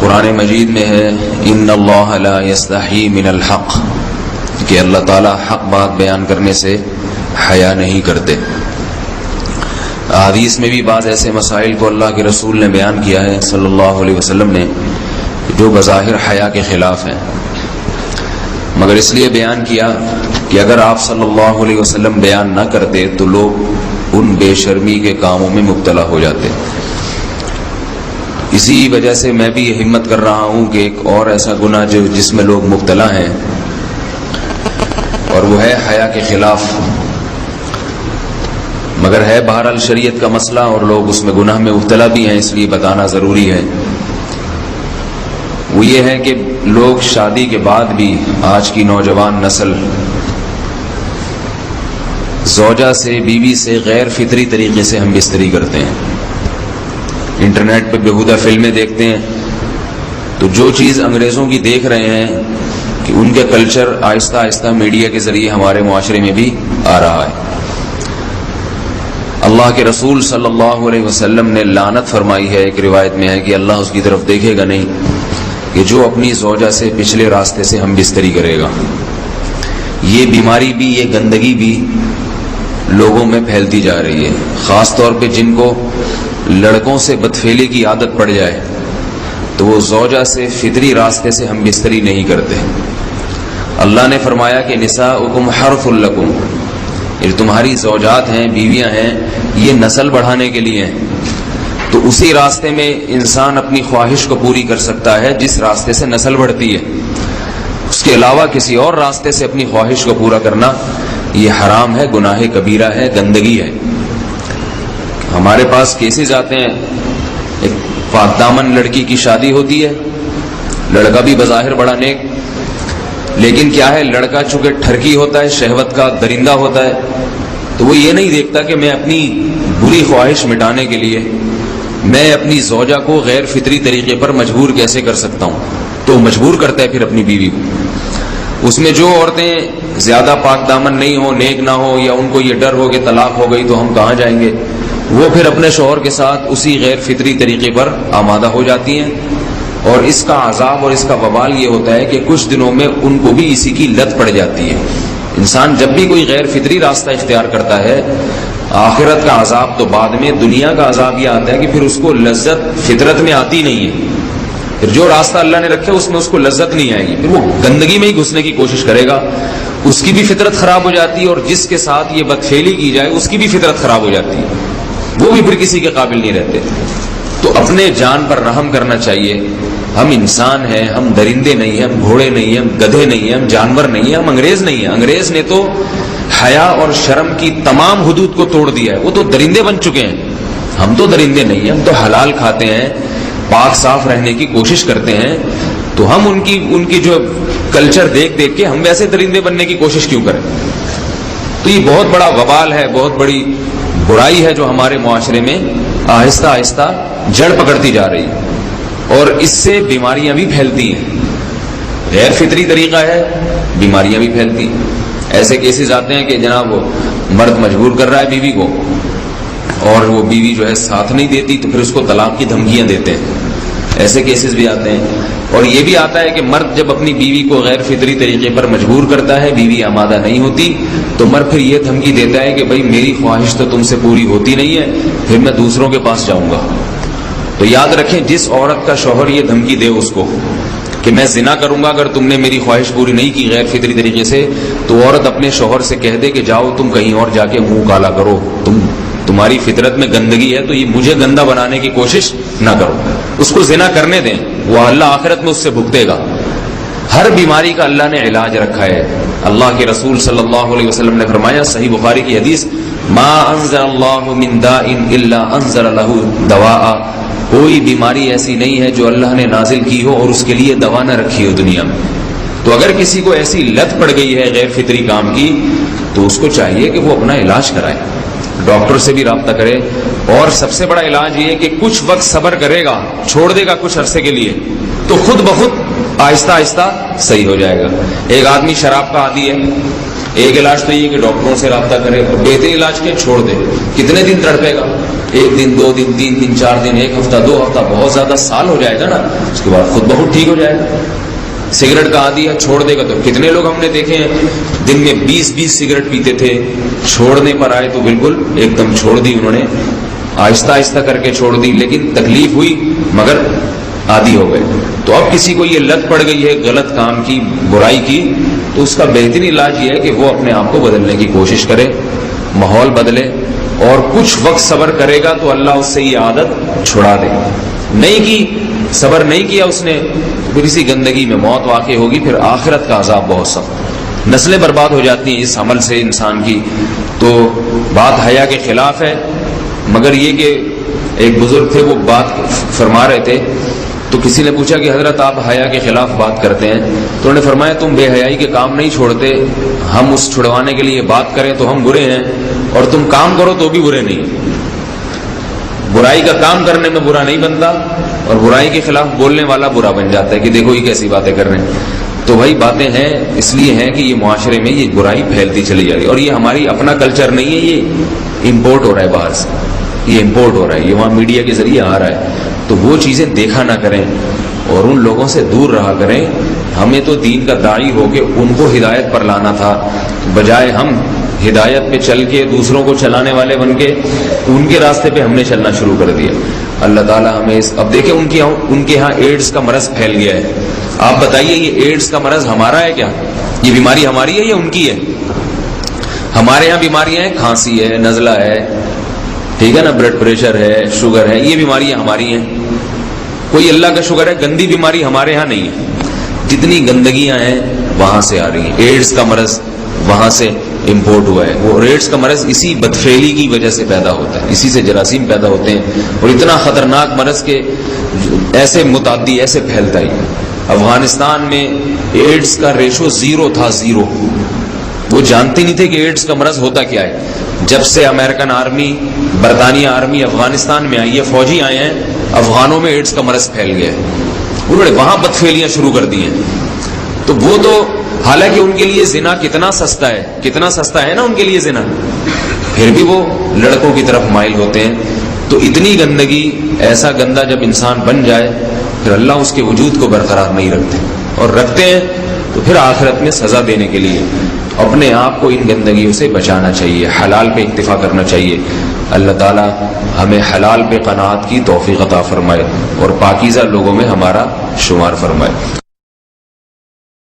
قرآن مجید میں ہے ان اللہ لا یستحی من الحق، کہ اللہ تعالیٰ حق بات بیان کرنے سے حیا نہیں کرتے۔ حدیث میں بھی بعض ایسے مسائل کو اللہ کے رسول نے بیان کیا ہے صلی اللہ علیہ وسلم نے جو بظاہر حیا کے خلاف ہیں، مگر اس لیے بیان کیا کہ اگر آپ صلی اللہ علیہ وسلم بیان نہ کرتے تو لوگ ان بے شرمی کے کاموں میں مبتلا ہو جاتے۔ اسی وجہ سے میں بھی یہ ہمت کر رہا ہوں کہ ایک اور ایسا گناہ جس میں لوگ مبتلا ہیں، اور وہ ہے حیا کے خلاف، مگر ہے بہرحال شریعت کا مسئلہ اور لوگ اس میں گناہ میں مبتلا بھی ہیں، اس لیے بتانا ضروری ہے۔ وہ یہ ہے کہ لوگ شادی کے بعد بھی، آج کی نوجوان نسل زوجہ سے، بیوی سے غیر فطری طریقے سے ہم بستری کرتے ہیں۔ انٹرنیٹ پہ بیہودہ فلمیں دیکھتے ہیں تو جو چیز انگریزوں کی دیکھ رہے ہیں کہ ان کے کلچر آہستہ آہستہ میڈیا کے ذریعے ہمارے معاشرے میں بھی آ رہا ہے۔ اللہ کے رسول صلی اللہ علیہ وسلم نے لعنت فرمائی ہے، ایک روایت میں ہے کہ اللہ اس کی طرف دیکھے گا نہیں کہ جو اپنی زوجہ سے پچھلے راستے سے ہم بستری کرے گا۔ یہ بیماری بھی، یہ گندگی بھی لوگوں میں پھیلتی جا رہی ہے، خاص طور پہ جن کو لڑکوں سے بدفعلی کی عادت پڑ جائے تو وہ زوجہ سے فطری راستے سے ہم بستری نہیں کرتے۔ اللہ نے فرمایا کہ نساؤکم حرث لکم، یہ تمہاری زوجات ہیں، بیویاں ہیں، یہ نسل بڑھانے کے لیے ہیں، تو اسی راستے میں انسان اپنی خواہش کو پوری کر سکتا ہے جس راستے سے نسل بڑھتی ہے۔ اس کے علاوہ کسی اور راستے سے اپنی خواہش کو پورا کرنا یہ حرام ہے، گناہ کبیرہ ہے، گندگی ہے۔ ہمارے پاس کیسز آتے ہیں، ایک پاک دامن لڑکی کی شادی ہوتی ہے، لڑکا بھی بظاہر بڑا نیک، لیکن کیا ہے، لڑکا چونکہ ٹھرکی ہوتا ہے، شہوت کا درندہ ہوتا ہے، تو وہ یہ نہیں دیکھتا کہ میں اپنی بری خواہش مٹانے کے لیے میں اپنی زوجہ کو غیر فطری طریقے پر مجبور کیسے کر سکتا ہوں، تو مجبور کرتا ہے پھر اپنی بیوی کو۔ اس میں جو عورتیں زیادہ پاک دامن نہیں ہو، نیک نہ ہو، یا ان کو یہ ڈر ہو کہ طلاق ہو گئی تو ہم کہاں جائیں گے، وہ پھر اپنے شوہر کے ساتھ اسی غیر فطری طریقے پر آمادہ ہو جاتی ہیں، اور اس کا عذاب اور اس کا وبال یہ ہوتا ہے کہ کچھ دنوں میں ان کو بھی اسی کی لت پڑ جاتی ہے۔ انسان جب بھی کوئی غیر فطری راستہ اختیار کرتا ہے، آخرت کا عذاب تو بعد میں، دنیا کا عذاب یہ آتا ہے کہ پھر اس کو لذت فطرت میں آتی نہیں ہے، پھر جو راستہ اللہ نے رکھے اس میں اس کو لذت نہیں آئے گی، پھر وہ گندگی میں ہی گھسنے کی کوشش کرے گا، اس کی بھی فطرت خراب ہو جاتی ہے، اور جس کے ساتھ یہ بدفعلی کی جائے اس کی بھی فطرت خراب ہو جاتی ہے، وہ بھی پھر کسی کے قابل نہیں رہتے۔ تو اپنے جان پر رحم کرنا چاہیے۔ ہم انسان ہیں، ہم درندے نہیں ہیں، ہم گھوڑے نہیں ہیں، ہم گدھے نہیں ہیں، ہم جانور نہیں ہیں، ہم انگریز نہیں ہیں۔ انگریز نے تو حیا اور شرم کی تمام حدود کو توڑ دیا ہے، وہ تو درندے بن چکے ہیں۔ ہم تو درندے نہیں ہیں، ہم تو حلال کھاتے ہیں، پاک صاف رہنے کی کوشش کرتے ہیں، تو ہم ان کی جو کلچر دیکھ دیکھ کے ہم ویسے درندے بننے کی کوشش کیوں کریں؟ تو یہ بہت بڑا وبال ہے، بہت بڑی برائی ہے جو ہمارے معاشرے میں آہستہ آہستہ جڑ پکڑتی جا رہی ہے، اور اس سے بیماریاں بھی پھیلتی ہیں۔ غیر فطری طریقہ ہے، بیماریاں بھی پھیلتی ہیں۔ ایسے کیسز آتے ہیں کہ جناب وہ مرد مجبور کر رہا ہے بیوی کو، اور وہ بیوی جو ہے ساتھ نہیں دیتی تو پھر اس کو طلاق کی دھمکیاں دیتے ہیں، ایسے کیسز بھی آتے ہیں۔ اور یہ بھی آتا ہے کہ مرد جب اپنی بیوی کو غیر فطری طریقے پر مجبور کرتا ہے، بیوی آمادہ نہیں ہوتی، تو مرد پھر یہ دھمکی دیتا ہے کہ بھائی میری خواہش تو تم سے پوری ہوتی نہیں ہے، پھر میں دوسروں کے پاس جاؤں گا۔ تو یاد رکھیں، جس عورت کا شوہر یہ دھمکی دے اس کو کہ میں زنا کروں گا اگر تم نے میری خواہش پوری نہیں کی غیر فطری طریقے سے، تو عورت اپنے شوہر سے کہہ دے کہ جاؤ تم کہیں اور جا کے منہ کالا کرو، تمہاری فطرت میں گندگی ہے تو یہ مجھے گندا بنانے کی کوشش نہ کرو، اس کو زنا کرنے دیں، وہ اللہ آخرت میں اس سے بھگتے گا۔ ہر بیماری کا اللہ نے علاج رکھا ہے۔ اللہ کے رسول صلی اللہ علیہ وسلم نے فرمایا، صحیح بخاری کی حدیث، ما انزل اللہ من داء الا انزل له دواء، کوئی بیماری ایسی نہیں ہے جو اللہ نے نازل کی ہو اور اس کے لیے دوا نہ رکھی ہو دنیا میں۔ تو اگر کسی کو ایسی لت پڑ گئی ہے غیر فطری کام کی، تو اس کو چاہیے کہ وہ اپنا علاج کرائے، ڈاکٹر سے بھی رابطہ کرے، اور سب سے بڑا علاج یہ کہ کچھ وقت صبر کرے گا، چھوڑ دے گا کچھ عرصے کے لیے، تو خود بخود آہستہ آہستہ صحیح ہو جائے گا۔ ایک آدمی شراب کا عادی ہے، ایک علاج تو یہ کہ ڈاکٹروں سے رابطہ کرے، اور بہترین علاج کیا؟ چھوڑ دے۔ کتنے دن تڑپے گا؟ 1 دن 2 دن 3 دن 4 دن 1 ہفتہ 2 ہفتہ، بہت زیادہ سال ہو جائے گا نا، اس کے بعد خود بہت ٹھیک ہو جائے گا۔ سگریٹ کا عادی ہے، چھوڑ دے گا تو کتنے لوگ ہم نے دیکھے ہیں دن میں 20 سگریٹ پیتے تھے، چھوڑنے پر آئے تو بالکل ایک دم چھوڑ دی انہوں نے، آہستہ آہستہ کر کے چھوڑ دی، لیکن تکلیف ہوئی مگر عادی ہو گئے۔ تو اب کسی کو یہ لت پڑ گئی ہے غلط کام کی، برائی کی، تو اس کا بہترین علاج یہ ہے کہ وہ اپنے آپ کو بدلنے کی کوشش کرے، ماحول بدلے، اور کچھ وقت صبر کرے گا تو اللہ اس سے یہ عادت چھڑا دے گا۔ نہیں کی، صبر نہیں کیا اس نے، پھر اسی گندگی میں موت واقع ہوگی، پھر آخرت کا عذاب بہت سخت، نسلیں برباد ہو جاتی ہیں اس عمل سے انسان کی۔ تو بات حیا کے خلاف ہے، مگر یہ کہ ایک بزرگ تھے وہ بات فرما رہے تھے، تو کسی نے پوچھا کہ حضرت آپ حیا کے خلاف بات کرتے ہیں، تو انہوں نے فرمایا تم بے حیائی کے کام نہیں چھوڑتے، ہم اس چھڑوانے کے لیے بات کریں تو ہم برے ہیں، اور تم کام کرو تو بھی برے نہیں۔ برائی کا کام کرنے میں برا نہیں بنتا، اور برائی کے خلاف بولنے والا برا بن جاتا ہے کہ دیکھو یہ کیسی باتیں کر رہے ہیں۔ تو بھائی باتیں ہیں اس لیے ہیں کہ یہ معاشرے میں یہ برائی پھیلتی چلی جا رہی ہے، اور یہ ہماری اپنا کلچر نہیں ہے، یہ امپورٹ ہو رہا ہے باہر سے، یہ امپورٹ ہو رہا ہے، یہ وہاں میڈیا کے ذریعے آ رہا ہے۔ تو وہ چیزیں دیکھا نہ کریں اور ان لوگوں سے دور رہا کریں۔ ہمیں تو دین کا داعی ہو کے ان کو ہدایت پر لانا تھا، بجائے ہم ہدایت پہ چل کے دوسروں کو چلانے والے بن کے ان کے راستے پہ ہم نے چلنا شروع کر دیا۔ اللہ تعالیٰ ہمیں اب دیکھیں ان کے ہاں ایڈز کا مرض پھیل گیا ہے۔ آپ بتائیے یہ ایڈز کا مرض ہمارا ہے کیا؟ یہ بیماری ہماری ہے یا ان کی ہے؟ ہمارے ہاں بیماریاں ہیں، کھانسی ہے، نزلہ ہے، ٹھیک ہے نا، بلڈ پریشر ہے، شوگر ہے، یہ بیماریاں ہماری ہیں۔ کوئی اللہ کا شکر ہے گندی بیماری ہمارے ہاں نہیں ہے۔ جتنی گندگیاں ہیں وہاں سے آ رہی ہیں، ایڈز کا مرض وہاں سے امپورٹ ہوا ہے۔ وہ ایڈز کا مرض اسی بدفعلی کی وجہ سے پیدا ہوتا ہے، اسی سے جراثیم پیدا ہوتے ہیں، اور اتنا خطرناک مرض کے ایسے متعدی ایسے پھیلتا ہی۔ افغانستان میں ایڈز کا ریشو 0 تھا، 0۔ وہ جانتے نہیں تھے کہ ایڈز کا مرض ہوتا کیا ہے۔ جب سے امریکن آرمی، برطانیہ آرمی افغانستان میں آئی ہے، فوجی آئے ہیں، افغانوں میں ایڈز کا مرض پھیل گیا ہے، انہوں نے وہاں بدفعلیاں شروع کر دی ہیں۔ تو وہ تو حالانکہ ان کے لیے زنا کتنا سستا ہے، کتنا سستا ہے نا ان کے لیے زنا، پھر بھی وہ لڑکوں کی طرف مائل ہوتے ہیں۔ تو اتنی گندگی، ایسا گندا جب انسان بن جائے پھر اللہ اس کے وجود کو برقرار نہیں رکھتے، اور رکھتے ہیں تو پھر آخرت میں سزا دینے کے لیے اپنے آپ کو ان گندگیوں سے بچانا چاہیے، حلال پہ اکتفا کرنا چاہیے۔ اللہ تعالی ہمیں حلال پہ قناعت کی توفیق عطا فرمائے اور پاکیزہ لوگوں میں ہمارا شمار فرمائے۔